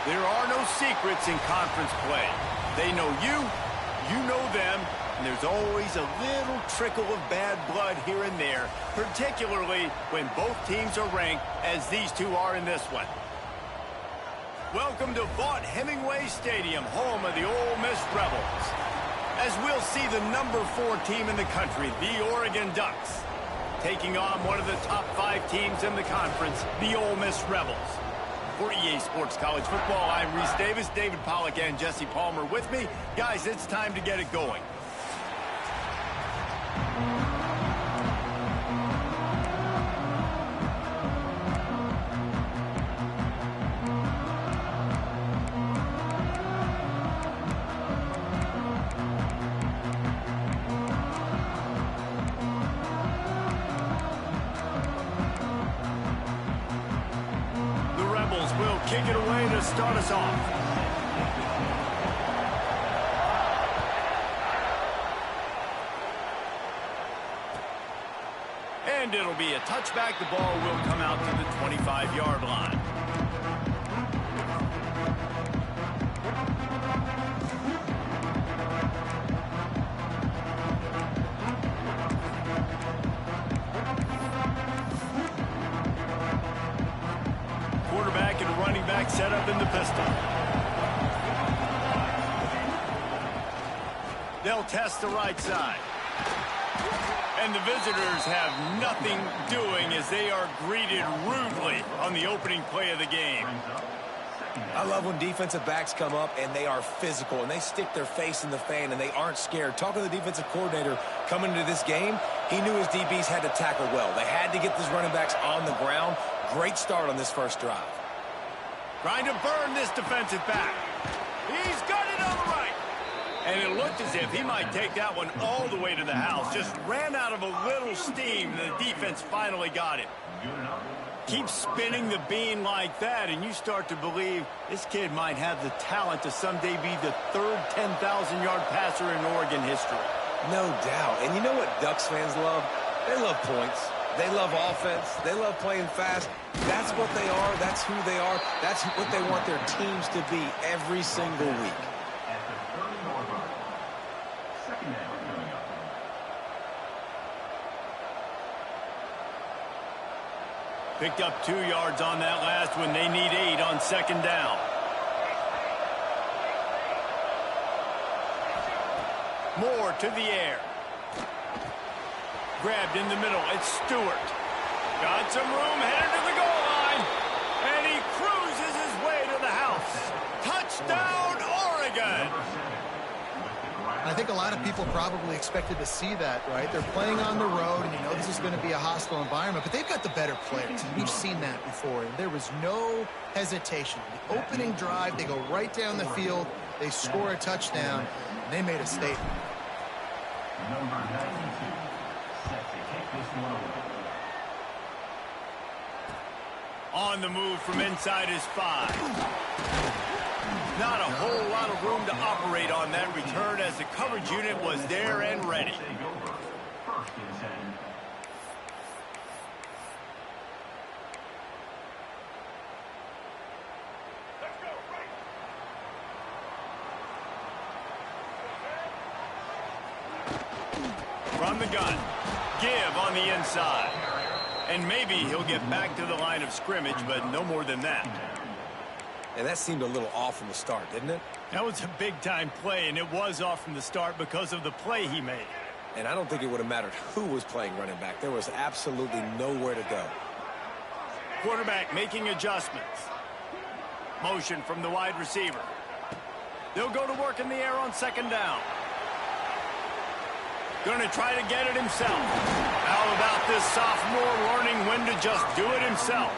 There are no secrets in conference play. They know you, you know them, and there's always a little trickle of bad blood here and there, particularly when both teams are ranked as these two are in this one. Welcome to Vaught-Hemingway Stadium, home of the Ole Miss Rebels. As we'll see the number 4 team in the country, the Oregon Ducks, taking on one of the top 5 teams in the conference, the Ole Miss Rebels. For EA Sports College Football, I'm Reese Davis, David Pollack, and Jesse Palmer with me. Guys, it's time to get it going. Will kick it away to start us off. And it'll be a touchback. The ball will come out to the 25-yard line. Quarterback and running back set up in the pistol. They'll test the right side. And the visitors have nothing doing as they are greeted rudely on the opening play of the game. I love when defensive backs come up and they are physical and they stick their face in the fan and they aren't scared. Talking to the defensive coordinator coming into this game, he knew his DBs had to tackle well. They had to get these running backs on the ground. Great start on this first drive. Trying to burn this defensive back. He's got it on the right. And it looked as if he might take that one all the way to the house. Just ran out of a little steam, and the defense finally got it. Keep spinning the bean like that, and you start to believe this kid might have the talent to someday be the third 10,000-yard passer in Oregon history. No doubt. And you know what Ducks fans love? They love points. They love offense. They love playing fast. That's what they are. That's who they are. That's what they want their teams to be every single week. Picked up 2 yards on that last one. They need 8 on second down. Moore to the air. Grabbed in the middle. It's Stewart. Got some room, headed to the goal line. And he cruises his way to the house. Touchdown, Oregon! I think a lot of people probably expected to see that, right? They're playing on the road, and you know this is going to be a hostile environment, but they've got the better players, and we've seen that before. And there was no hesitation. The opening drive, they go right down the field, they score a touchdown, and they made a statement. Number 92, set to kick this one away. On the move from inside his 5. Not a whole lot of room to operate on that return as the coverage unit was there and ready. From the gun, give on the inside. And maybe he'll get back to the line of scrimmage, but no more than that. And that seemed a little off from the start, didn't it? That was a big-time play, and it was off from the start because of the play he made. And I don't think it would have mattered who was playing running back. There was absolutely nowhere to go. Quarterback making adjustments. Motion from the wide receiver. They'll go to work in the air on second down. Going to try to get it himself. How about this sophomore learning when to just do it himself?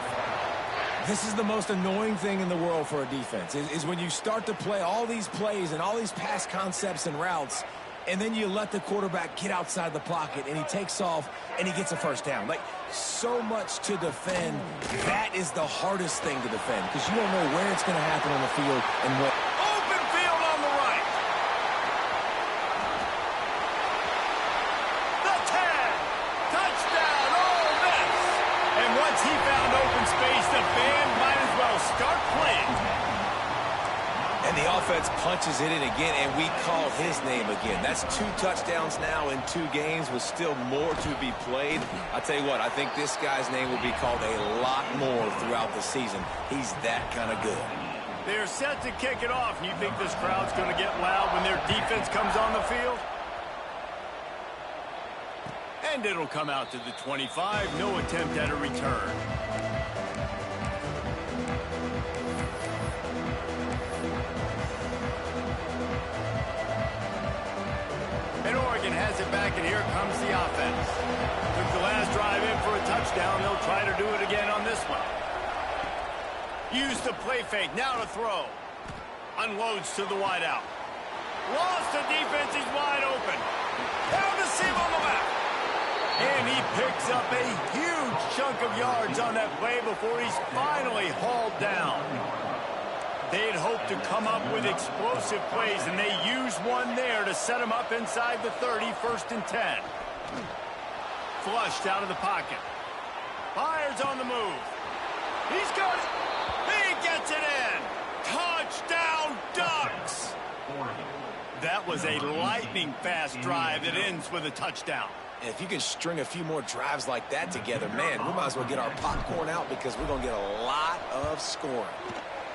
This is the most annoying thing in the world for a defense, is when you start to play all these plays and all these pass concepts and routes, and then you let the quarterback get outside the pocket, and he takes off, and he gets a first down. Like, so much to defend. That is the hardest thing to defend, because you don't know where it's going to happen on the field and what. Open field on the right. The 10. Touchdown, Ole Miss. And once he found open space, the band might as well start playing. the offense punches it in again, and we call his name again. That's 2 touchdowns now in 2 games with still more to be played. I tell you what, I think this guy's name will be called a lot more throughout the season. He's that kind of good. They're set to kick it off, and you think this crowd's going to get loud when their defense comes on the field? And it'll come out to the 25. No attempt at a return. And Oregon has it back, and here comes the offense. Took the last drive in for a touchdown. They'll try to do it again on this one. Use the play fake. Now to throw. Unloads to the wideout. Lost the defense. He's wide open. Down to seam on the left. And he picks up a huge chunk of yards on that play before he's finally hauled down. They'd hoped to come up with explosive plays, and they used one there to set him up inside the 30, 1st and 10. Flushed out of the pocket. Fires on the move. He's got it. He gets it in. Touchdown, Ducks. That was a lightning-fast drive that ends with a touchdown. And if you can string a few more drives like that together, man, we might as well get our popcorn out because we're going to get a lot of scoring.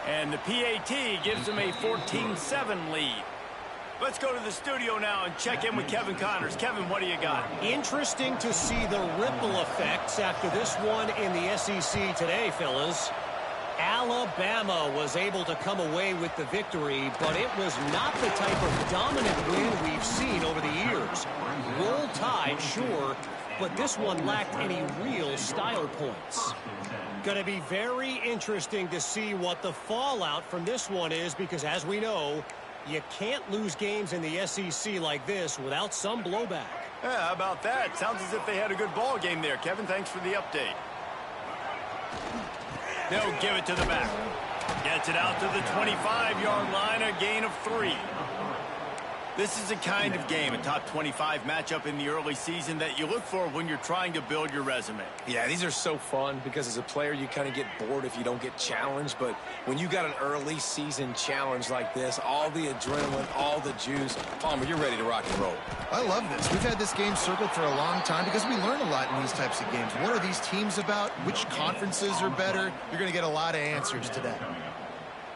And the PAT gives them a 14-7 lead. Let's go to the studio now and check in with Kevin Connors. Kevin, what do you got? Interesting to see the ripple effects after this one in the SEC today, fellas. Alabama was able to come away with the victory, but it was not the type of dominant win we've seen over the years. Roll Tide, sure, but this one lacked any real style points. Going to be very interesting to see what the fallout from this one is, because as we know, you can't lose games in the SEC like this without some blowback. Yeah, how about that? Sounds as if they had a good ball game there. Kevin, thanks for the update. They'll give it to the back. Gets it out to the 25-yard line, a gain of 3. This is a kind of game, a top 25 matchup in the early season that you look for when you're trying to build your resume. Yeah, these are so fun because as a player, you kind of get bored if you don't get challenged. But when you got an early season challenge like this, all the adrenaline, all the juice, Palmer, you're ready to rock and roll. I love this. We've had this game circled for a long time because we learn a lot in these types of games. What are these teams about? Which conferences are better? You're going to get a lot of answers today.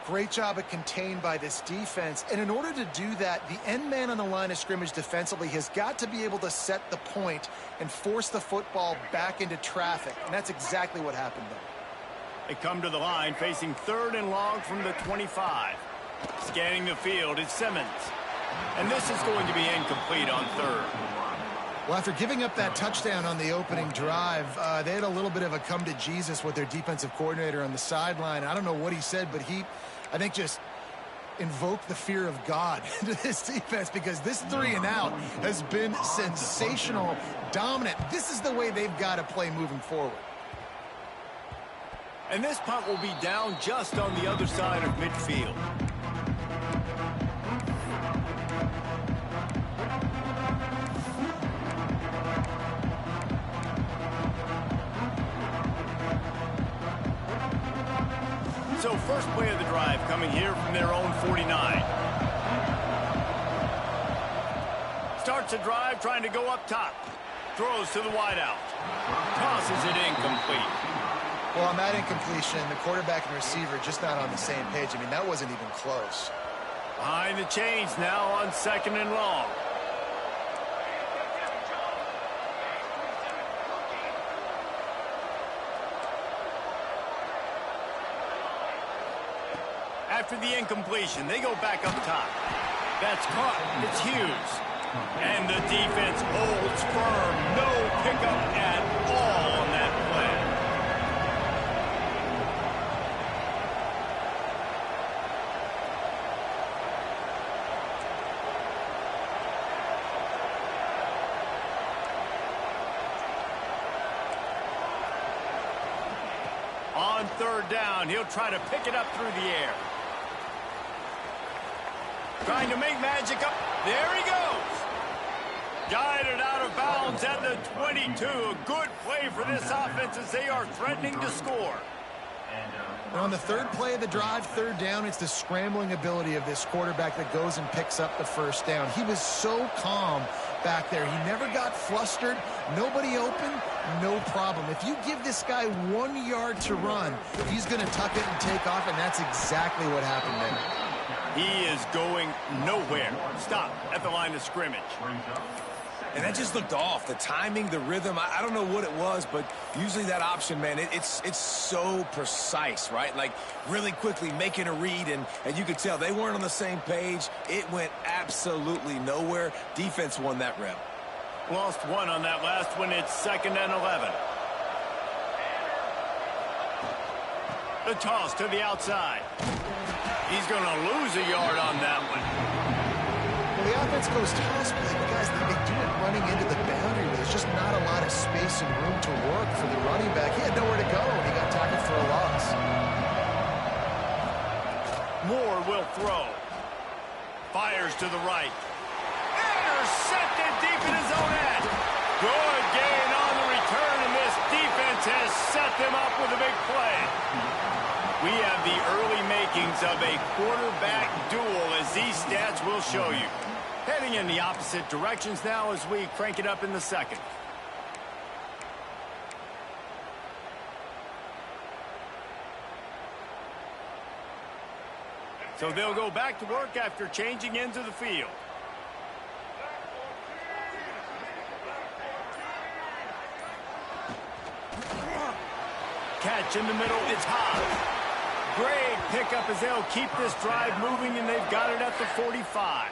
Great job at contained by this defense. And in order to do that, the end man on the line of scrimmage defensively has got to be able to set the point and force the football back into traffic. And that's exactly what happened there. They come to the line facing 3rd and long from the 25. Scanning the field is Simmons. And this is going to be incomplete on 3rd. Well, after giving up that touchdown on the opening drive, they had a little bit of a come to Jesus with their defensive coordinator on the sideline. I don't know what he said, but he, I think, just invoked the fear of God into this defense, because this 3 and out has been sensational, dominant. This is the way they've got to play moving forward. And this punt will be down just on the other side of midfield. So first play of the drive coming here from their own 49. Starts a drive trying to go up top. Throws to the wideout. Tosses it incomplete. Well, on that incompletion, the quarterback and receiver just not on the same page. I mean, that wasn't even close. Behind the chains now on 2nd and long. After the incompletion, they go back up top. That's caught. It's Hughes. And the defense holds firm. No pickup at all on that play. On 3rd down, he'll try to pick it up through the air. Trying to make magic up. There he goes. Guided out of bounds at the 22. A good play for this offense as they are threatening to score. And on the third play of the drive, third down, it's the scrambling ability of this quarterback that goes and picks up the first down. He was so calm back there. He never got flustered. Nobody open, no problem. If you give this guy 1 yard to run, he's going to tuck it and take off, and that's exactly what happened there. He is going nowhere. Stop at the line of scrimmage. And that just looked off. The timing, the rhythm, I don't know what it was, but usually that option, man, it's so precise, right? Like really quickly making a read, and you could tell they weren't on the same page. It went absolutely nowhere. Defense won that rep. Lost one on that last one. It's 2nd and 11. The toss to the outside. He's going to lose a yard on that one. Well, the offense goes toss play, but guys, they do it running into the boundary where there's just not a lot of space and room to work for the running back. He had nowhere to go, and he got tackled for a loss. Moore will throw. Fires to the right. Intercepted deep in his own end. Good gain on the return, and this defense has set them up with a big play. We have the early makings of a quarterback duel, as these stats will show you. Heading in the opposite directions now as we crank it up in the second. So they'll go back to work after changing into the field. Catch in the middle, it's high. Great pickup as they'll keep this drive moving, and they've got it at the 45.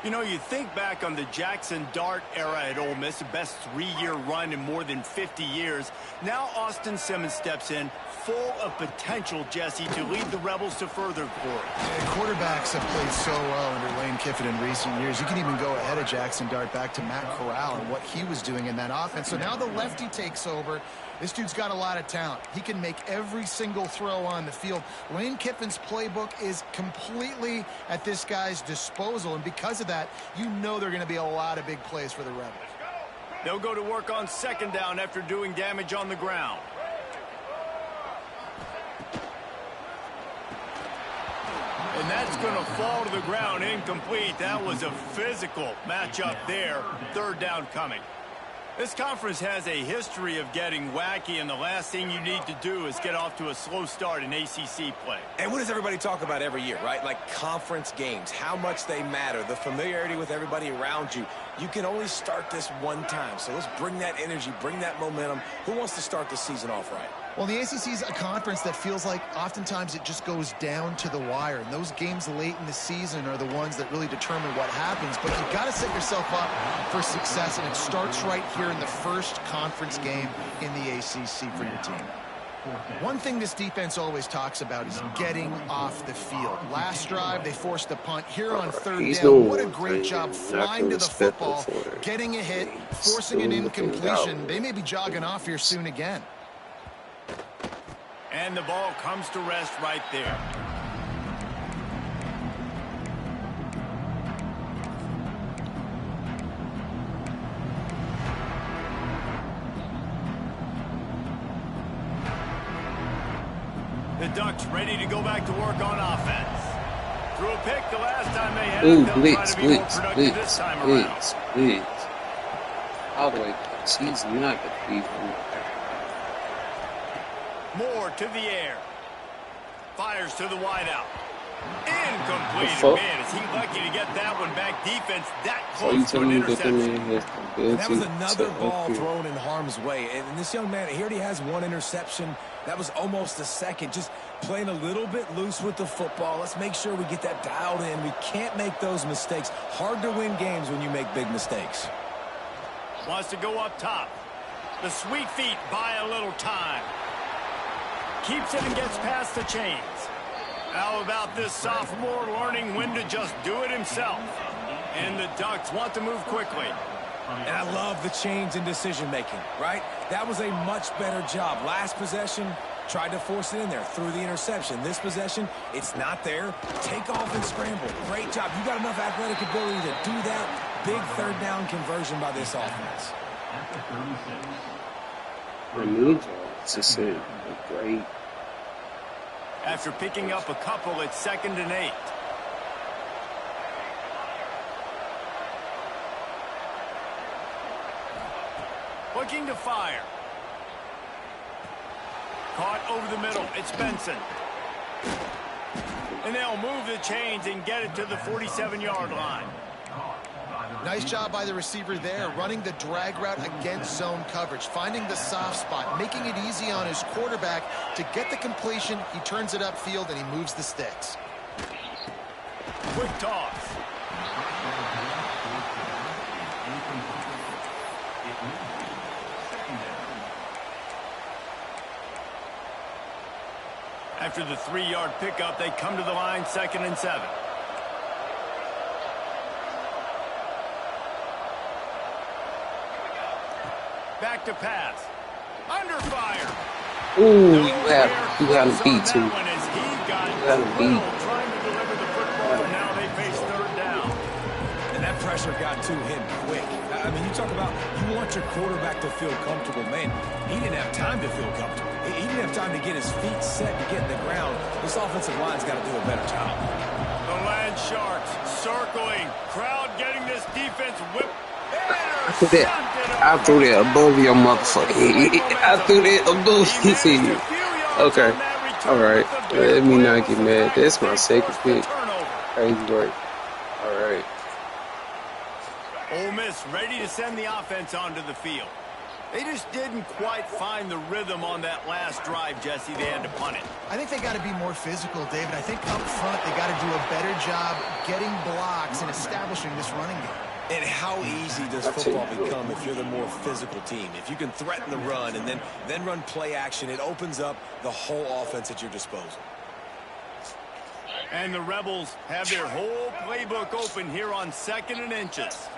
You know, you think back on the Jackson Dart era at Ole Miss, the best 3-year run in more than 50 years. Now Austin Simmons steps in, full of potential, Jesse, to lead the Rebels to further glory. Yeah, quarterbacks have played so well under Lane Kiffin in recent years. You can even go ahead of Jackson Dart back to Matt Corral and what he was doing in that offense. So now the lefty takes over. This dude's got a lot of talent. He can make every single throw on the field. Lane Kiffin's playbook is completely at this guy's disposal, and because of that, you know there are going to be a lot of big plays for the Rebels. They'll go to work on 2nd down after doing damage on the ground. And that's going to fall to the ground incomplete. That was a physical matchup there. 3rd down coming. This conference has a history of getting wacky, and the last thing you need to do is get off to a slow start in ACC play. And what does everybody talk about every year, right? Like conference games, how much they matter, the familiarity with everybody around you. You can only start this one time, so let's bring that energy, bring that momentum. Who wants to start the season off right? Well, the ACC is a conference that feels like oftentimes it just goes down to the wire. And those games late in the season are the ones that really determine what happens. But you've got to set yourself up for success, and it starts right here in the first conference game in the ACC for your team. One thing this defense always talks about is getting off the field. Last drive, they forced a punt. Here on 3rd down, what a great job flying to the football, getting a hit, forcing an incompletion. They may be jogging off here soon again. And the ball comes to rest right there. The Ducks ready to go back to work on offense. Threw a pick the last time they had it. They'll try to be more productive this time around. Please. How do I... He's not a thief. Moore to the air. Fires to the wideout. Incomplete. Man, is he lucky to get that one back. Defense that close to an interception. And that was another ball thrown in harm's way. And this young man, he already has one interception. That was almost a second. Just playing a little bit loose with the football. Let's make sure we get that dialed in. We can't make those mistakes. Hard to win games when you make big mistakes. Wants to go up top. The sweet feet buy a little time. Keeps it and gets past the chains. How about this sophomore learning when to just do it himself? And the Ducks want to move quickly. And I love the change in decision-making, right? That was a much better job. Last possession, tried to force it in there through the interception. This possession, it's not there. Take off and scramble. Great job. You got enough athletic ability to do that. Big 3rd down conversion by this offense. Remove This is it. Great. After picking up a couple, it's 2nd and 8. Looking to fire. Caught over the middle. It's Benson. And they'll move the chains and get it to the 47-yard line. Nice job by the receiver there, running the drag route against zone coverage, finding the soft spot, making it easy on his quarterback to get the completion. He turns it upfield, and he moves the sticks. Quick toss. After the 3-yard pickup, they come to the line, 2nd and 7. Back to pass. Under fire. Ooh, you had him beat too. You had him beat. Trying to deliver the football, and now they face 3rd down. And that pressure got to him quick. I mean, you talk about you want your quarterback to feel comfortable. Man, he didn't have time to feel comfortable. He didn't have time to get his feet set to get in the ground. This offensive line's got to do a better job. The Land Sharks circling. Crowd getting this defense whipped. I threw that above your motherfucking head. I threw that above his head. Okay. Alright. Let me not get mad. That's my 2nd pick. Crazy work. Alright. Ole Miss ready to send the offense onto the field. They just didn't quite find the rhythm on that last drive, Jesse. They had to punt it. I think they got to be more physical, David. I think up front they got to do a better job getting blocks and establishing this running game. And how easy does football become if you're the more physical team? If you can threaten the run and then run play action, it opens up the whole offense at your disposal. And the Rebels have their whole playbook open here on 2nd and inches.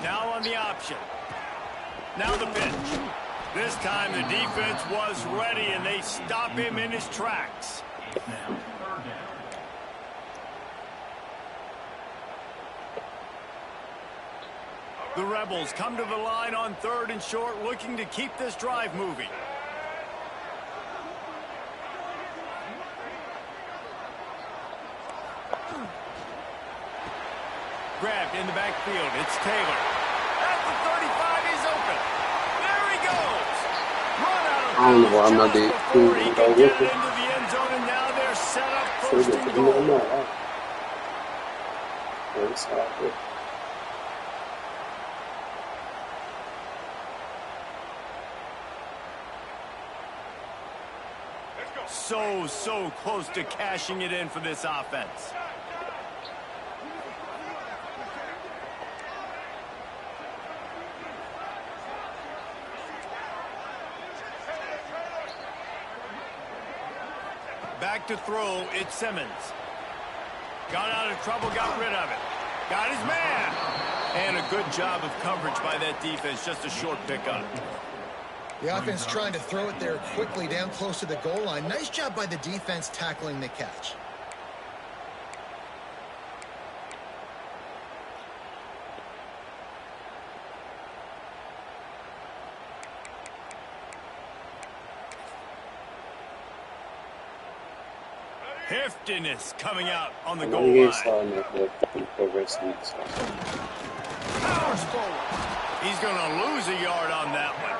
Now on the option. Now the pitch. This time the defense was ready, and they stop him in his tracks. The Rebels come to the line on 3rd and short, looking to keep this drive moving. Grabbed in the backfield. It's Taylor. At the 35, he's open. There he goes. Run out of bounds. I don't know why I'm not there. Before he can get into the end zone, and now they're set up 1st and goal. So close to cashing it in for this offense. Back to throw, it's Simmons. Got out of trouble, got rid of it. Got his man. And a good job of coverage by that defense, just a short pickup. The offense trying to throw it there quickly down close to the goal line. Nice job by the defense tackling the catch. Heftiness coming out on the goal line. Powers forward. He's going to lose a yard on that one.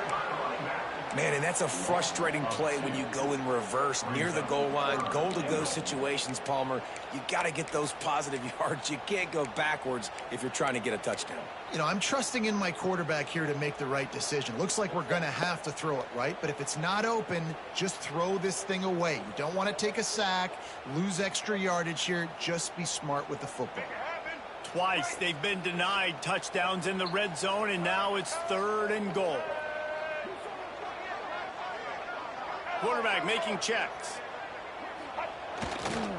Man, and that's a frustrating play when you go in reverse near the goal line. Goal-to-go situations, Palmer. You got to get those positive yards. You can't go backwards if you're trying to get a touchdown. You know, I'm trusting in my quarterback here to make the right decision. Looks like we're going to have to throw it, right? But if it's not open, just throw this thing away. You don't want to take a sack, lose extra yardage here. Just be smart with the football. Twice they've been denied touchdowns in the red zone, and now it's 3rd and goal. Quarterback making checks.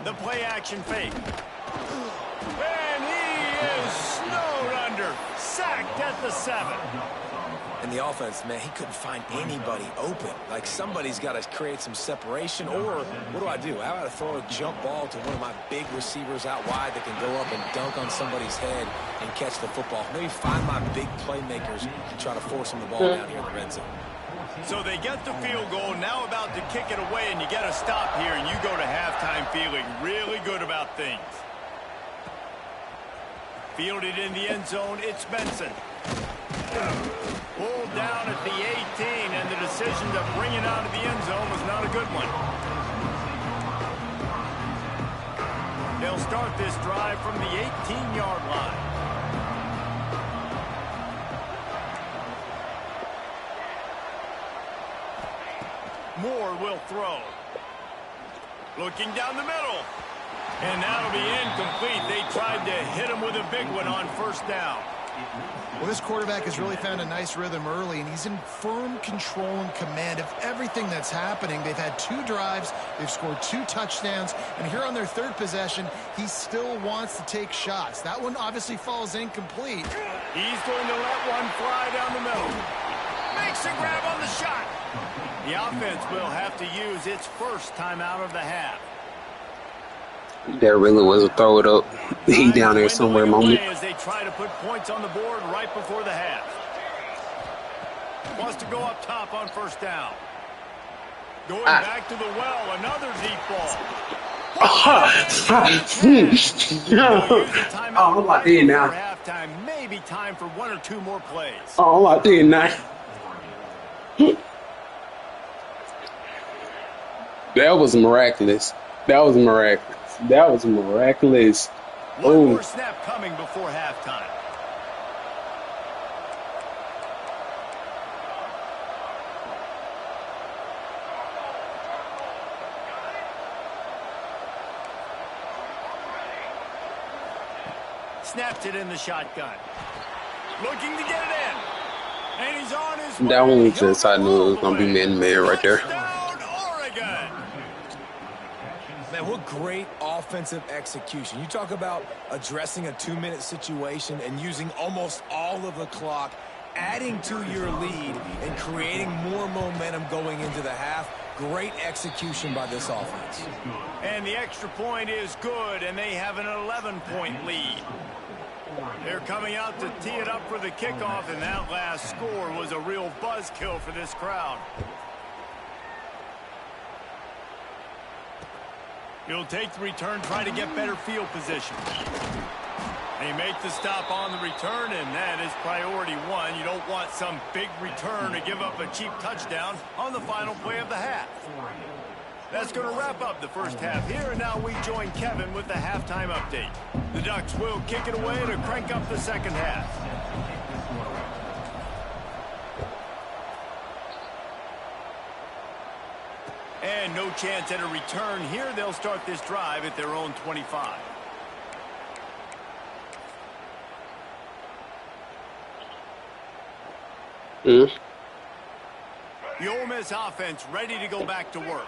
The play action fake. And he is snowed under. Sacked at the 7. And the offense, man, he couldn't find anybody open. Like, somebody's got to create some separation. Or what do? How about I throw a jump ball to one of my big receivers out wide that can go up and dunk on somebody's head and catch the football? Maybe find my big playmakers and try to force them the ball down here in the red zone. So they get the field goal, now about to kick it away, and you get a stop here, and you go to halftime feeling really good about things. Fielded in the end zone, it's Benson. Pulled down at the 18, and the decision to bring it out of the end zone was not a good one. They'll start this drive from the 18-yard line. Moore will throw. Looking down the middle. And that'll be incomplete. They tried to hit him with a big one on first down. Well, this quarterback has really found a nice rhythm early, and he's in firm control and command of everything that's happening. They've had 2 drives. They've scored 2 touchdowns. And here on their 3rd possession, he still wants to take shots. That one obviously falls incomplete. He's going to let one fly down the middle. Makes a grab on the shot. The offense will have to use its first timeout of the half. There really was a throw it up. He down there somewhere moment. As they try to put points on the board right before the half. Wants to go up top on first down. Going back to the well, another deep ball. Oh, I did now. Halftime, maybe time for 1 or 2 more plays. Oh, I did now. That was miraculous. That was miraculous. That was miraculous. One more snap coming before halftime. Snapped it in the shotgun. Looking to get it in. And he's on his way. That one was just, I knew it was going to be man-to-man right there. Man, what great offensive execution. You talk about addressing a 2-minute situation and using almost all of the clock, adding to your lead and creating more momentum going into the half. Great execution by this offense. And the extra point is good, and they have an 11-point lead. They're coming out to tee it up for the kickoff, and that last score was a real buzzkill for this crowd. He'll take the return, try to get better field position. They make the stop on the return, and that is priority 1. You don't want some big return to give up a cheap touchdown on the final play of the half. That's going to wrap up the first half here, and now we join Kevin with the halftime update. The Ducks will kick it away to crank up the second half. And no chance at a return here. They'll start this drive at their own 25. The Ole Miss offense ready to go back to work.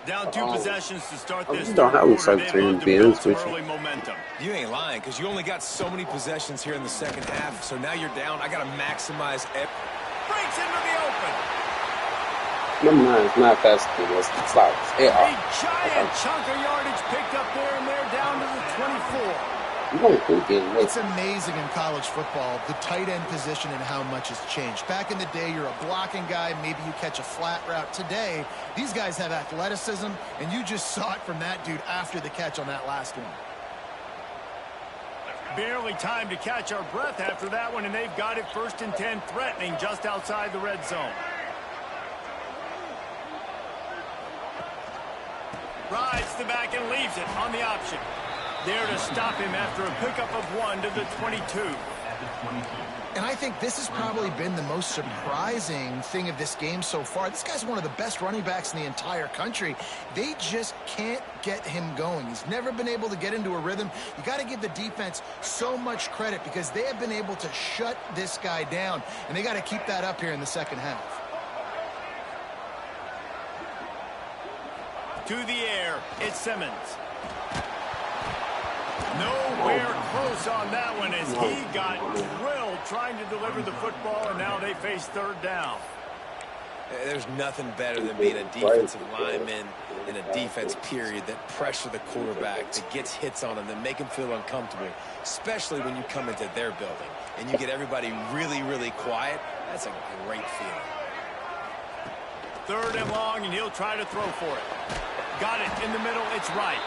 Down 2 possessions to start this third quarter. They'd love to build some early momentum. You ain't lying, because you only got so many possessions here in the second half, so now you're down. I got to maximize it. Breaks into the open. Number 9 is not fast as it was. A giant chunk of yardage picked up there, and they're down to the 24. It's amazing in college football, the tight end position and how much has changed. Back in the day, you're a blocking guy, maybe you catch a flat route. Today, these guys have athleticism, and you just saw it from that dude after the catch on that last one. Barely time to catch our breath after that one, and they've got it 1st and 10, threatening just outside the red zone. Rides the back and leaves it on the option. There to stop him after a pickup of 1 to the 22. And I think this has probably been the most surprising thing of this game so far. This guy's one of the best running backs in the entire country. They just can't get him going. He's never been able to get into a rhythm. You got to give the defense so much credit because they have been able to shut this guy down, and they got to keep that up here in the second half. To the air, it's Simmons. Nowhere close on that one as he got drilled trying to deliver the football, and now they face third down. There's nothing better than being a defensive lineman in a defense period that pressure the quarterback, that gets hits on him, that make him feel uncomfortable, especially when you come into their building and you get everybody really, really quiet. That's a great feeling. Third and long, and he'll try to throw for it. Got it in the middle. It's right.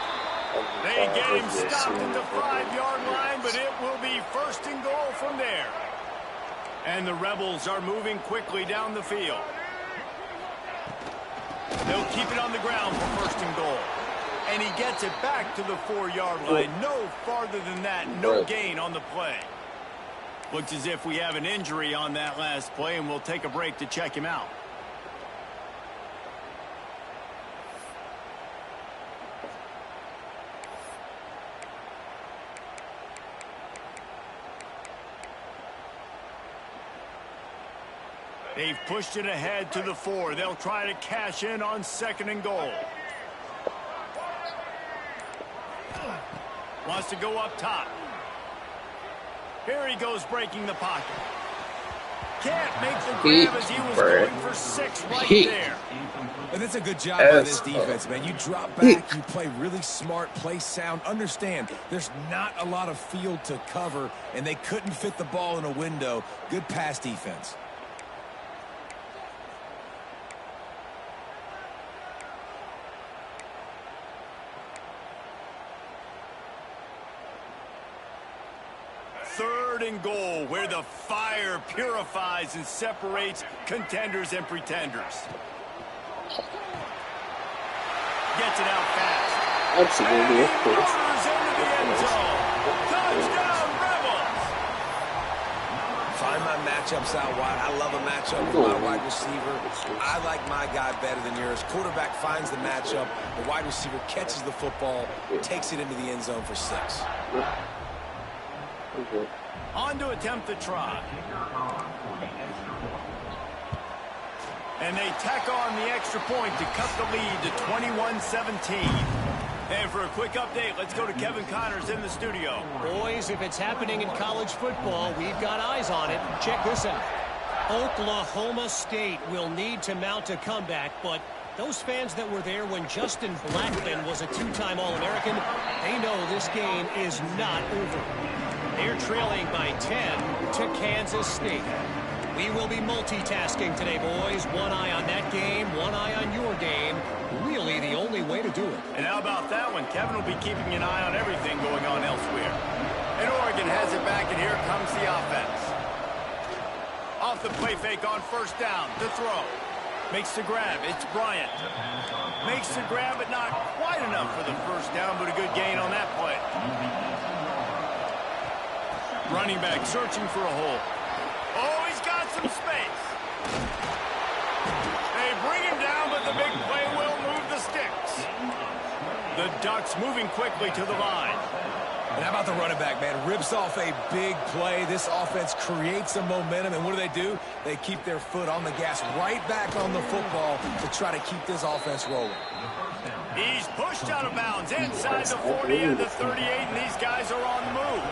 They get him stopped at the 5-yard line, but it will be first and goal from there. And the Rebels are moving quickly down the field. They'll keep it on the ground for first and goal. And he gets it back to the 4-yard line. No farther than that. No gain on the play. Looks as if we have an injury on that last play, and we'll take a break to check him out. They've pushed it ahead to the 4. They'll try to cash in on second and goal. Wants to go up top. Here he goes breaking the pocket. Can't make the grab as he was going for 6 right there. And it's a good job by this defense, man. You drop back, you play really smart, play sound. Understand, there's not a lot of field to cover, and they couldn't fit the ball in a window. Good pass defense. Third and goal, where the fire purifies and separates contenders and pretenders. Gets it out fast. Absolutely, of course. Into the end zone. Touchdown, Rebels! Find my matchups out wide. I love a matchup with my wide receiver. I like my guy better than yours. Quarterback finds the matchup. The wide receiver catches the football, takes it into the end zone for 6. On to attempt the try. And they tack on the extra point to cut the lead to 21-17. And for a quick update, let's go to Kevin Connors in the studio. Boys, if it's happening in college football, we've got eyes on it. Check this out. Oklahoma State will need to mount a comeback, but those fans that were there when Justin Blackman was a 2-time All-American, they know this game is not over. They're trailing by 10 to Kansas State. We will be multitasking today, boys. One eye on that game, one eye on your game. Really the only way to do it. And how about that one? Kevin will be keeping an eye on everything going on elsewhere. And Oregon has it back, and here comes the offense. Off the play fake on first down. The throw. Makes the grab. It's Bryant. Makes the grab, but not quite enough for the first down, but a good gain on that play. Running back searching for a hole. Oh, he's got some space. They bring him down, but the big play will move the sticks. The Ducks moving quickly to the line. And how about the running back, man? Rips off a big play. This offense creates some momentum, and what do? They keep their foot on the gas, right back on the football to try to keep this offense rolling. He's pushed out of bounds inside the 40 and the 38, and these guys are on the move.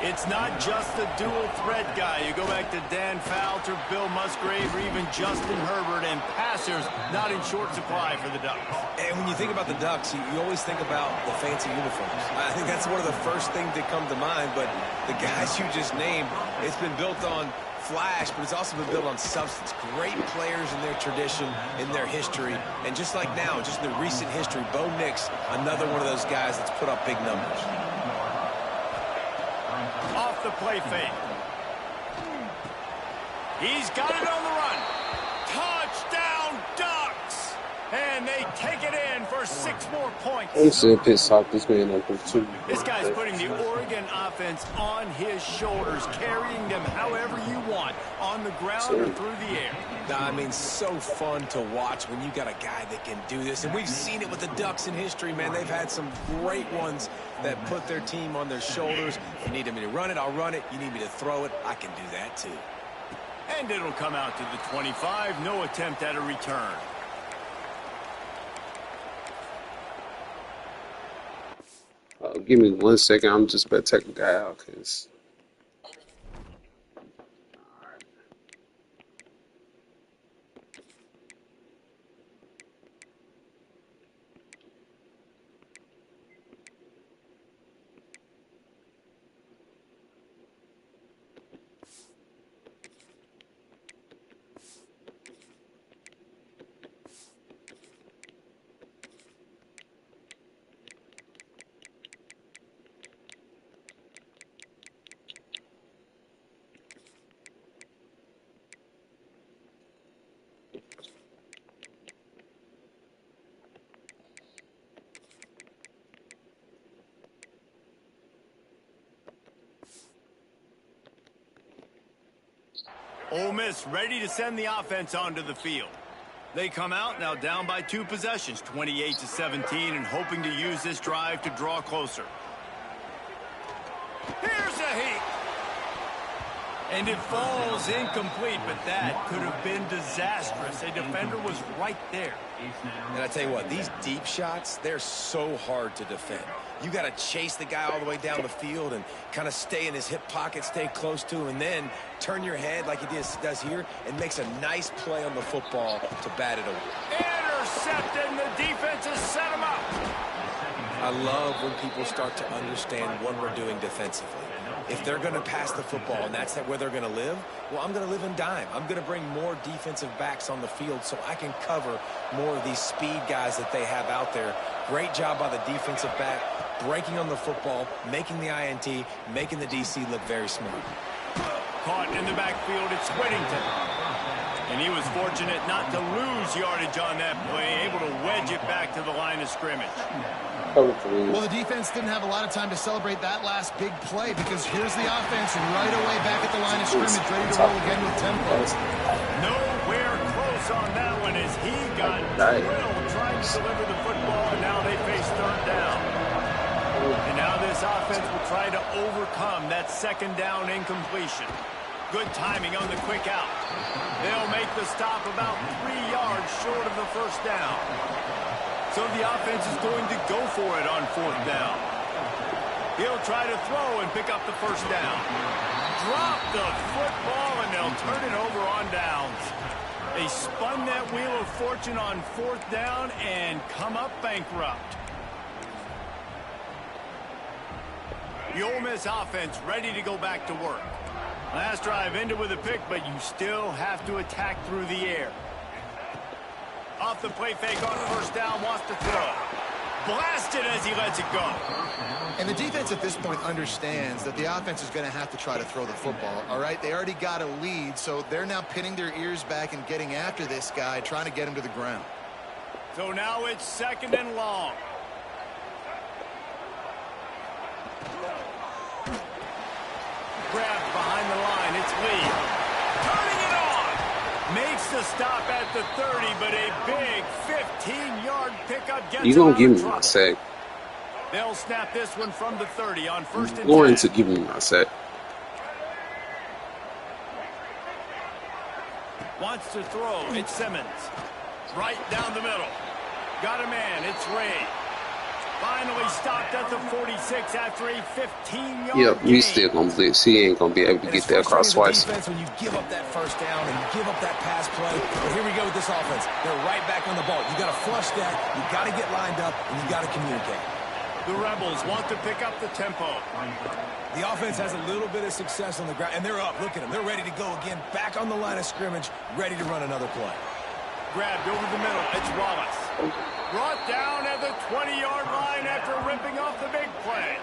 It's not just the dual threat guy. You go back to Dan Fouts or Bill Musgrave or even Justin Herbert, and passers not in short supply for the Ducks. And when you think about the Ducks, you always think about the fancy uniforms. I think that's one of the first things that come to mind, but the guys you just named, it's been built on flash, but it's also been built on substance. Great players in their tradition, in their history, and just like now, just in the recent history, Bo Nix, another one of those guys that's put up big numbers. Off the play fake. He's got it on the run. Touchdown, Ducks! And they take it in for 6 more points. I'm still pissed off this man up there too. This guy's putting the Oregon offense on his shoulders, carrying them however you want, on the ground or through the air. I mean, so fun to watch when you got a guy that can do this. And we've seen it with the Ducks in history, man. They've had some great ones that put their team on their shoulders. If you need me to run it, I'll run it. You need me to throw it, I can do that too. And it'll come out to the 25. No attempt at a return. Give me 1 second. I'm just about to take the guy out because Ole Miss ready to send the offense onto the field. They come out now down by 2 possessions, 28-17, and hoping to use this drive to draw closer. Here's a heat. And it falls incomplete, but that could have been disastrous. A defender was right there. And I tell you what, these deep shots, they're so hard to defend. You got to chase the guy all the way down the field and kind of stay in his hip pocket, stay close to him, and then turn your head like he does here and makes a nice play on the football to bat it away. Intercepted, and the defense has set him up. I love when people start to understand what we're doing defensively. If they're going to pass the football and that's where they're going to live, well, I'm going to live in dime. I'm going to bring more defensive backs on the field so I can cover more of these speed guys that they have out there. Great job by the defensive back, breaking on the football, making the INT, making the DC look very smart. Caught in the backfield, it's Whittington. And he was fortunate not to lose yardage on that play, able to wedge it back to the line of scrimmage. Well, the defense didn't have a lot of time to celebrate that last big play because here's the offense right away back at the line of scrimmage, ready to roll again with tempo. Nowhere close on that one as he got drilled trying to deliver the football, and now they face third down. And now this offense will try to overcome that second down incompletion. Good timing on the quick out. They'll make the stop about 3 yards short of the first down. So the offense is going to go for it on fourth down. He'll try to throw and pick up the first down. Drop the football, and they'll turn it over on downs. They spun that wheel of fortune on fourth down and come up bankrupt. The Ole Miss offense ready to go back to work. Last drive ended with a pick, but you still have to attack through the air. Off the play fake on first down, wants to throw. Blasted as he lets it go. And the defense at this point understands that the offense is going to have to try to throw the football, all right? They already got a lead, so they're now pinning their ears back and getting after this guy, trying to get him to the ground. So now it's second and long. Grabbed behind the line, it's Lee. Turning it on. Makes the stop at the 30, but a big 15-yard pickup gets you gonna give me my sack. They'll snap this one from the 30 on first and 10. Going to give me my sack. Wants to throw, it's Simmons. Right down the middle. Got a man, it's Ray. Finally stopped at the 46 after a 15-yard Yep, gain. he's still gonna blitz. He ain't gonna be able to get that across twice. When you give up that first down and you give up that pass play, but here we go with this offense. They're right back on the ball. You got to flush that. You got to get lined up, and you got to communicate. The Rebels want to pick up the tempo. The offense has a little bit of success on the ground, and they're up. Look at them. They're ready to go again. Back on the line of scrimmage, ready to run another play. Grabbed over the middle. It's Wallace. Brought down at the 20-yard line after ripping off the big play.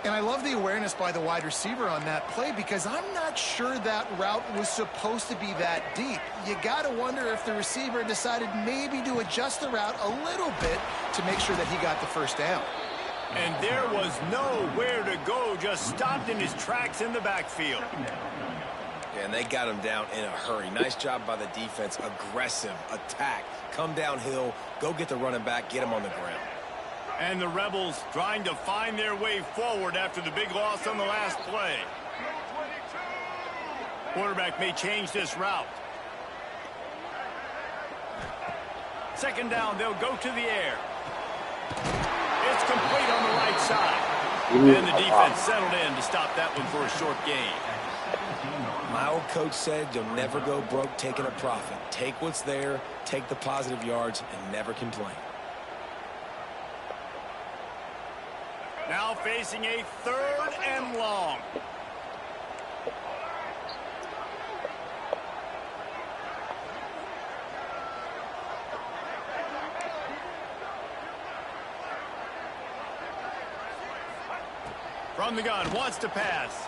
And I love the awareness by the wide receiver on that play because I'm not sure that route was supposed to be that deep. You got to wonder if the receiver decided maybe to adjust the route a little bit to make sure that he got the first down. And there was nowhere to go, just stopped in his tracks in the backfield. And they got him down in a hurry. Nice job by the defense. Aggressive attack. Come downhill. Go get the running back. Get him on the ground. And the Rebels trying to find their way forward after the big loss on the last play. Quarterback may change this route. Second down, they'll go to the air. It's complete on the right side. And the defense settled in to stop that one for a short gain. My old coach said you'll never go broke taking a profit. Take what's there, take the positive yards, and never complain. Now facing a third and long. From the gun, wants to pass.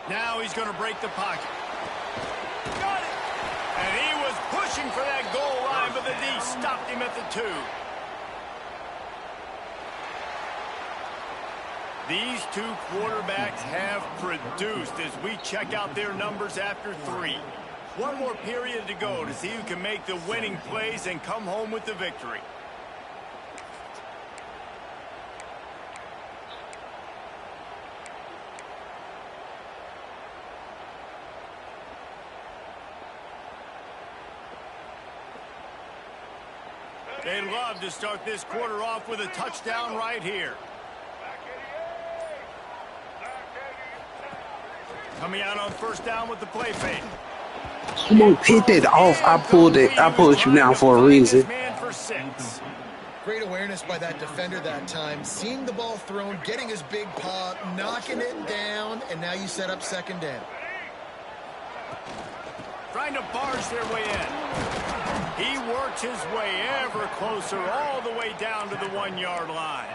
Now he's going to break the pocket. Got it! And he was pushing for that goal line, but the D stopped him at the 2. These two quarterbacks have produced as we check out their numbers after 3. One more period to go to see who can make the winning plays and come home with the victory. They'd love to start this quarter off with a touchdown right here. Coming out on first down with the play fake. Come on, hit that off. I pulled you down for a reason. Great awareness by that defender that time. Seeing the ball thrown, getting his big paw, knocking it down, and now you set up second down. Trying to barge their way in. He works his way ever closer all the way down to the 1-yard line.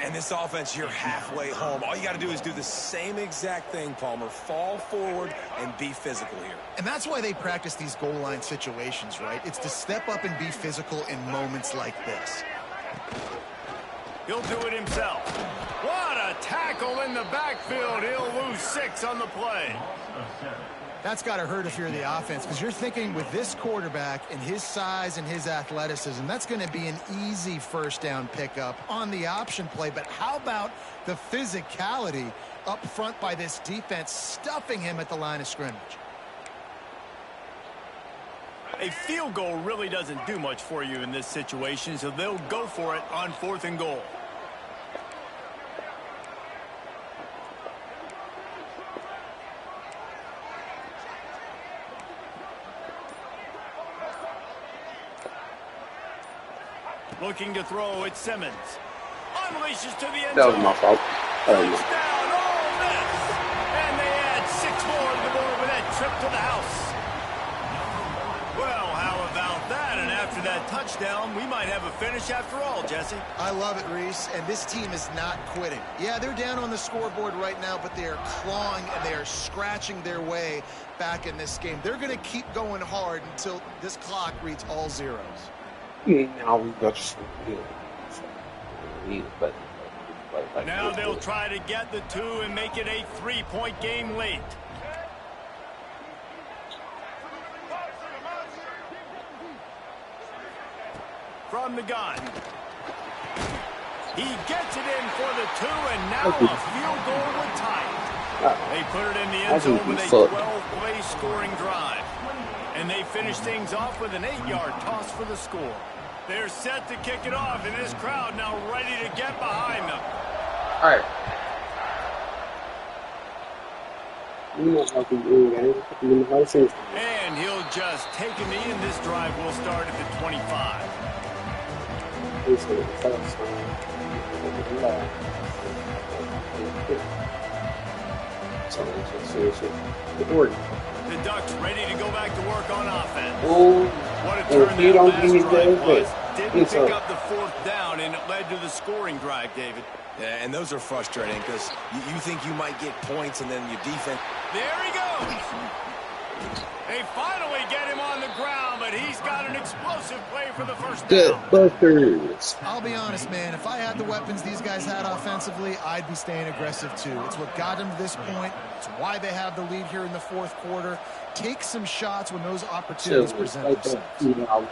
And this offense, you're halfway home. All you got to do is do the same exact thing, Palmer. Fall forward and be physical here. And that's why they practice these goal line situations, right? It's to step up and be physical in moments like this. He'll do it himself. What a tackle in the backfield. He'll lose 6 on the play. That's got to hurt if you're the offense, because you're thinking with this quarterback and his size and his athleticism, that's going to be an easy first down pickup on the option play. But how about the physicality up front by this defense, stuffing him at the line of scrimmage? A field goal really doesn't do much for you in this situation, so they'll go for it on 4th and goal. Looking to throw, it's Simmons. Unleashes to the end zone. That was my fault. Touchdown, all this. And they add 6 more to the board with that trip to the house. Well, how about that? And after that touchdown, we might have a finish after all, Jesse. I love it, Reese, and this team is not quitting. Yeah, they're down on the scoreboard right now, but they are clawing and they are scratching their way back in this game. They're going to keep going hard until this clock reads all zeros. Now we got Now they'll try to get the 2 and make it a 3-point game late. From the gun. He gets it in for the 2, and now a field goal would tie it. They put it in the end zone with a 12-play scoring drive. And they finish things off with an 8-yard toss for the score. They're set to kick it off, and this crowd now ready to get behind them. All right. And he'll just take a knee, and this drive will start at the 25. The Ducks ready to go back to work on offense. What a turn that last drive was. Didn't pick up the 4th down, and it led to the scoring drive, David. Yeah, and those are frustrating because you think you might get points and then your defense. There he goes. They finally get him on the ground, but he's got an explosive play for the first down. I'll be honest, man. If I had the weapons these guys had offensively, I'd be staying aggressive too. It's what got them to this point. It's why they have the lead here in the 4th quarter. Take some shots when those opportunities present themselves.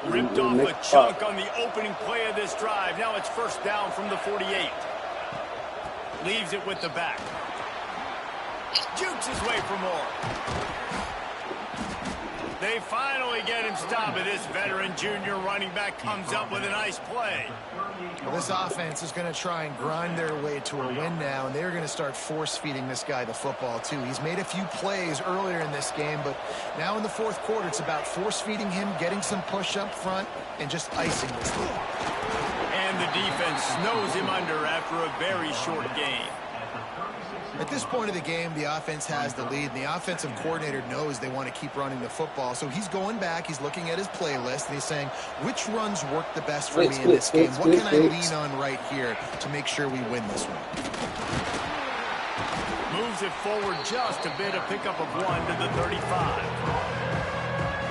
Ripped off a chunk on the opening play of this drive. Now it's first down from the 48. Leaves it with the back. Jukes his way for more. They finally get him stopped, but this veteran junior running back comes up with a nice play. Well, this offense is going to try and grind their way to a win now, and they're going to start force-feeding this guy the football, too. He's made a few plays earlier in this game, but now in the 4th quarter, it's about force-feeding him, getting some push up front, and just icing this thing. And the defense snows him under after a very short game. At this point of the game, the offense has the lead, and the offensive coordinator knows they want to keep running the football. So he's going back, he's looking at his playlist, and he's saying, which runs work the best for me in this game? What can I lean on right here to make sure we win this one? Moves it forward just a bit, a pickup of 1 to the 35.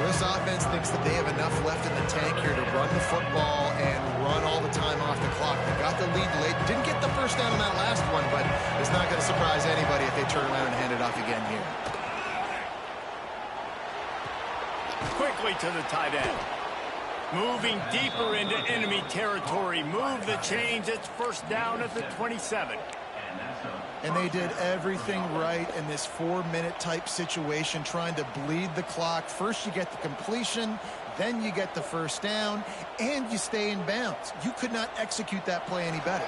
This offense thinks that they have enough left in the tank here to run the football and run all the time off the clock. They got the lead late. Didn't get the first down on that last one, but it's not going to surprise anybody if they turn around and hand it off again here. Quickly to the tight end. Moving deeper into enemy territory. Move the chains. It's first down at the 27. And they did everything right in this 4-minute type situation, trying to bleed the clock. First you get the completion, then you get the first down, and you stay in bounds. You could not execute that play any better.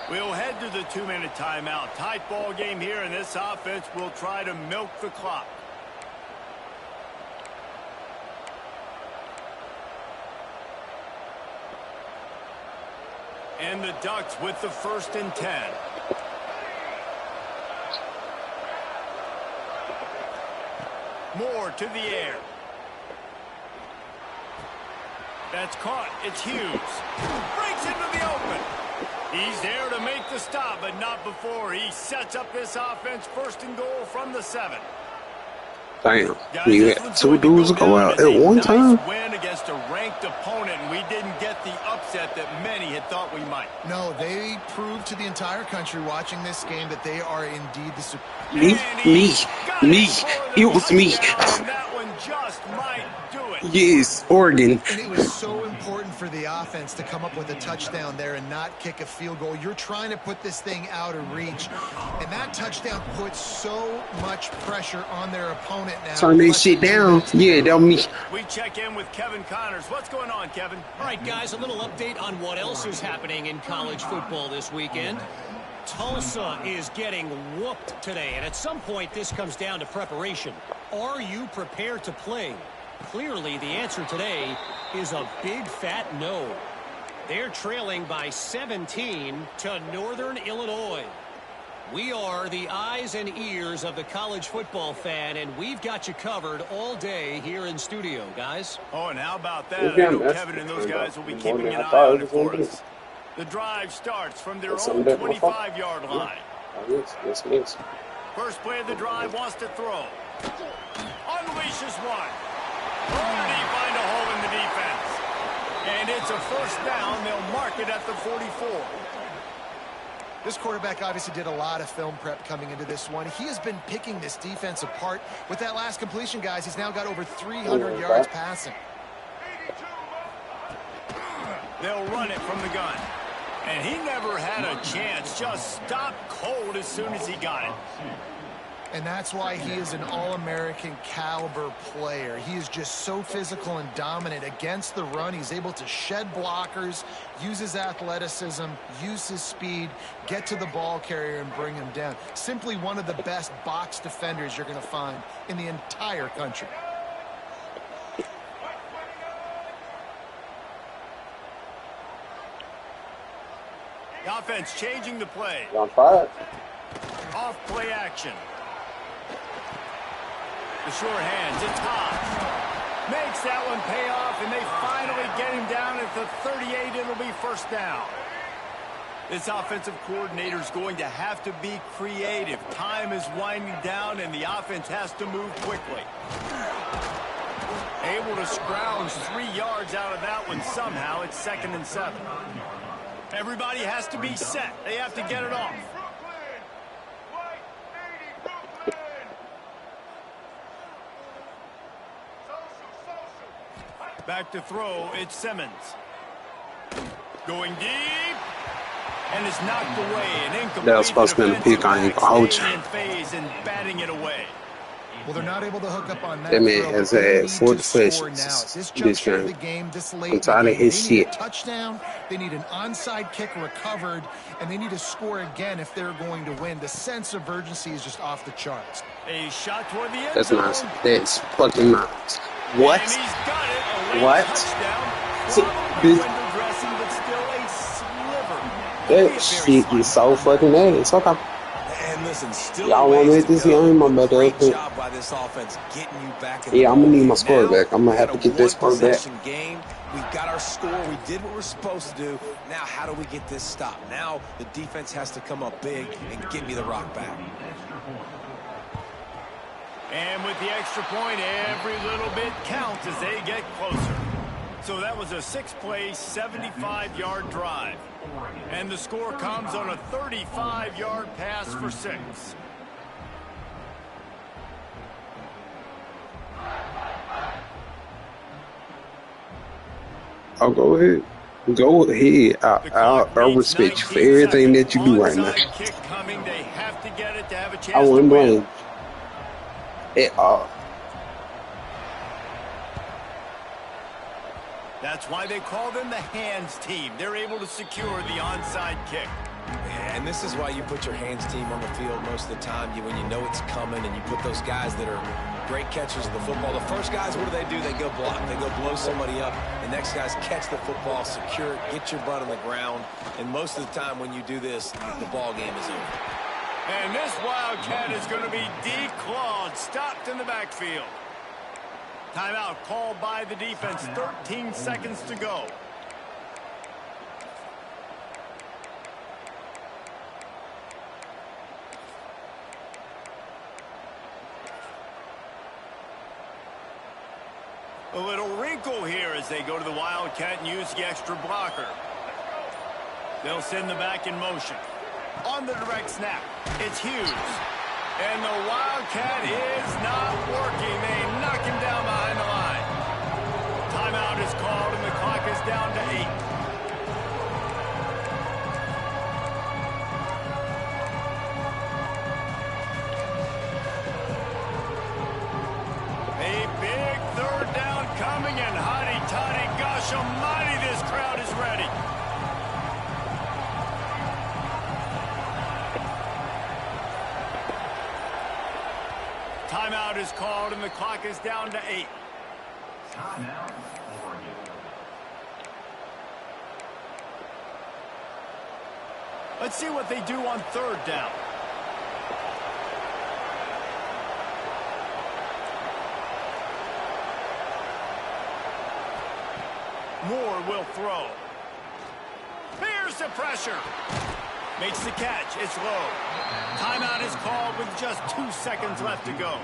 We'll head to the 2-minute timeout. Tight ball game here, and this offense will try to milk the clock. And the Ducks with the 1st and 10. Moore to the air. That's caught. It's Hughes. Breaks into the open. He's there to make the stop, but not before he sets up this offense. 1st and goal from the 7. Damn, you had 2 dudes go out at one time? Nice win against a ranked opponent, and we didn't get the upset that many had thought we might. No, they proved to the entire country watching this game that they are indeed the Me. It was me. That one just might do it. Yes, Oregon. And it was so important for the offense to come up with a touchdown there and not kick a field goal. You're trying to put this thing out of reach, and that touchdown puts so much pressure on their opponent now. Turn this shit down. Yeah, that was me. We check in with Kevin Connors. What's going on, Kevin? All right, guys, a little update on what else is happening in college football this weekend. Tulsa is getting whooped today, and at some point this comes down to preparation. Are you prepared to play? Clearly, the answer today is a big fat no. They're trailing by 17 to Northern Illinois. We are the eyes and ears of the college football fan, and we've got you covered all day here in studio, guys. Oh, and how about that? I know Kevin and those guys will be keeping an eye on it for us. The drive starts from their own 25-yard line. Yes. First play of the drive wants to throw. Unleashes one. Oh, did he find a hole in the defense? And it's a first down. They'll mark it at the 44. This quarterback obviously did a lot of film prep coming into this one. He has been picking this defense apart. With that last completion, guys, he's now got over 300 yards passing. They'll run it from the gun. And he never had a chance. Just stopped cold as soon as he got it. And that's why he is an All-American caliber player. He is just so physical and dominant against the run. He's able to shed blockers, use his athleticism, use his speed, get to the ball carrier and bring him down. Simply one of the best box defenders you're going to find in the entire country. The offense changing the play. On 5. Off play action. The sure hands, it's hot. Makes that one pay off, and they finally get him down at the 38. It'll be first down. This offensive coordinator is going to have to be creative. Time is winding down, and the offense has to move quickly. Able to scrounge 3 yards out of that one somehow. It's 2nd and 7. Everybody has to be set. They have to get it off. Back to throw, it's Simmons. Going deep. And it's knocked away. An incomplete. That was supposed to be the pick. I ain't gonna hold you. And batting it away. Well, they're not able to hook up on that. That man has had 4 deflections this game. I'm tired of his shit. Touchdown. They need an onside kick recovered, and they need to score again if they're going to win. The sense of urgency is just off the charts. A shot toward the end That's zone. nice. That's fucking nice. What? And he's got it. A late What? touchdown. So, Probably window dressing, but still a sliver. that shit is so fucking ass. Okay. And listen, still Y'all want me to this game? I'm about to great open. job by this offense getting you back in Yeah, the I'm gonna need ball my game. score Now, back. I'm gonna have to we get got this a score back. one-possession game. We got our score. We did what we're supposed to do. Now, how do we get this stop? Now, the defense has to come up big and get me the rock back. And with the extra point, every little bit counts as they get closer. So that was a 6-play, 75-yard drive. And the score comes on a 35-yard pass for 6. I'll go ahead. Go ahead. I respect you for everything that you do right now. Kick coming. They have to get it to have a chance I wouldn't to win. blame you at all. That's why they call them the hands team. They're able to secure the onside kick. And this is why you put your hands team on the field most of the time. When you know it's coming and you put those guys that are great catchers of the football. The first guys, what do? They go block. They go blow somebody up. The next guys catch the football, secure it, get your butt on the ground. And most of the time when you do this, the ball game is over. And this Wildcat is going to be declawed, stopped in the backfield. Timeout called by the defense. 13 seconds to go. A little wrinkle here as they go to the Wildcat and use the extra blocker. They'll send the back in motion. On the direct snap, it's Hughes. And the Wildcat is not working. They knock him down behind the line. Timeout is called and the clock is down to 8. A big third down coming, and hotty-toddy, gosh almighty, this crowd is ready. Timeout is called, and the clock is down to 8. Timeout, Oregon. Let's see what they do on third down. Moore will throw. Here's the pressure. Makes the catch. It's low. Timeout is called with just 2 seconds left to go.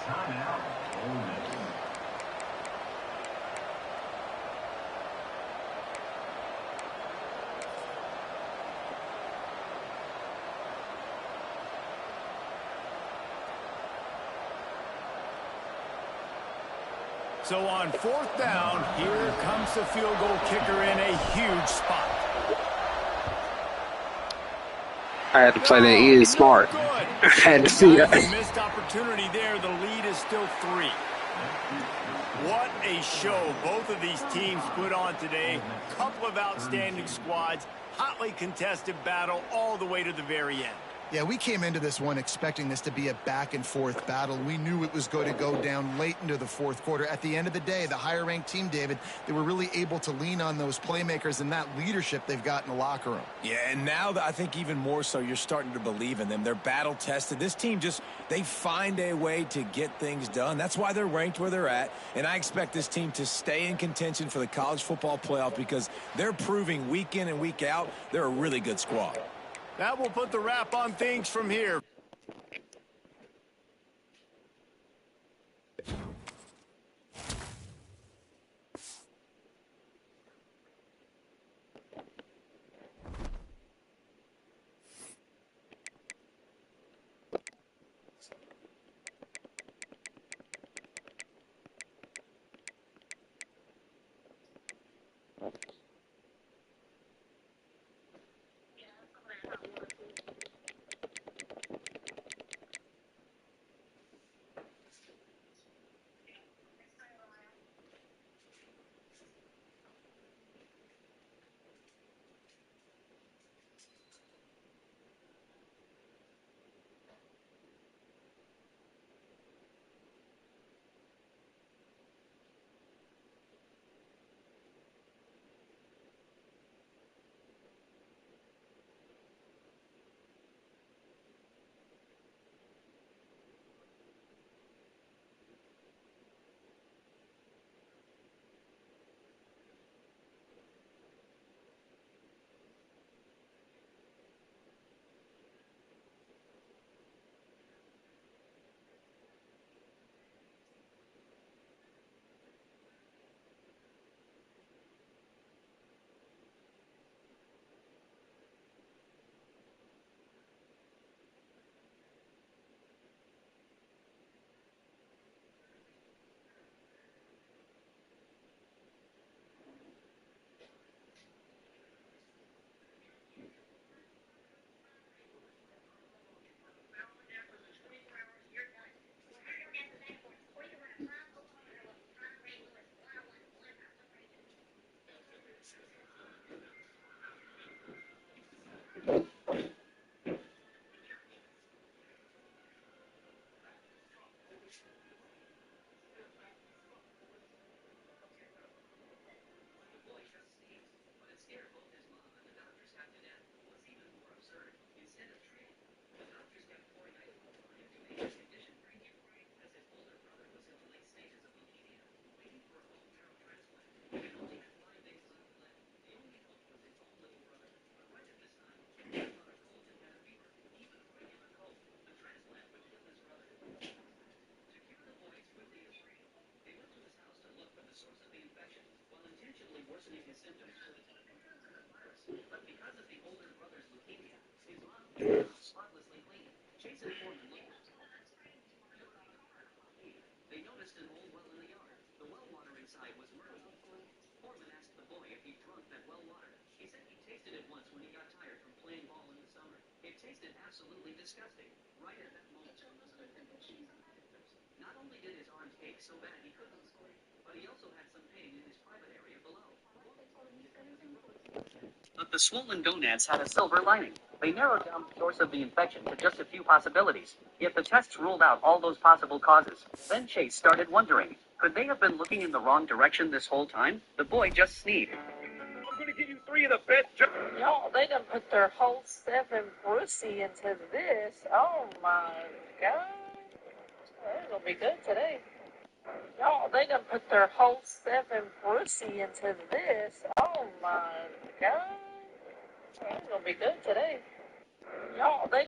Timeout, Ole Miss. So on fourth down, here comes the field goal kicker in a huge spot. I had to play that in smart. I had to see that. Missed opportunity there. The lead is still 3. What a show both of these teams put on today. Couple of outstanding squads. Hotly contested battle all the way to the very end. Yeah, we came into this one expecting this to be a back-and-forth battle. We knew it was going to go down late into the fourth quarter. At the end of the day, the higher-ranked team, David, they were really able to lean on those playmakers and that leadership they've got in the locker room. Yeah, and now I think even more so, you're starting to believe in them. They're battle-tested. This team they find a way to get things done. That's why they're ranked where they're at, and I expect this team to stay in contention for the college football playoff because they're proving week in and week out they're a really good squad. That will put the wrap on things from here. But the swollen gonads had a silver lining. They narrowed down the source of the infection to just a few possibilities. If the tests ruled out all those possible causes, then Chase started wondering, could they have been looking in the wrong direction this whole time? The boy just sneezed. I'm going to give you 3 of the best. Y'all, they done put their whole 7 Brucey into this. Oh my God. They're going to be good today. Y'all, they done put their whole 7 Brucey into this. Oh my God. They're going to be good today. Y'all, they